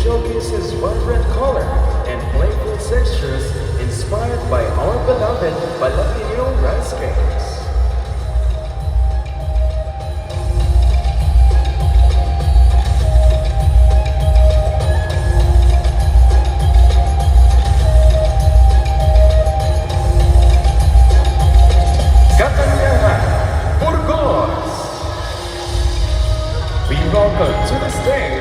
showcases vibrant color and playful textures inspired by our beloved Palapino rice cakes. Katanyahan, Burgos! We welcome to the stage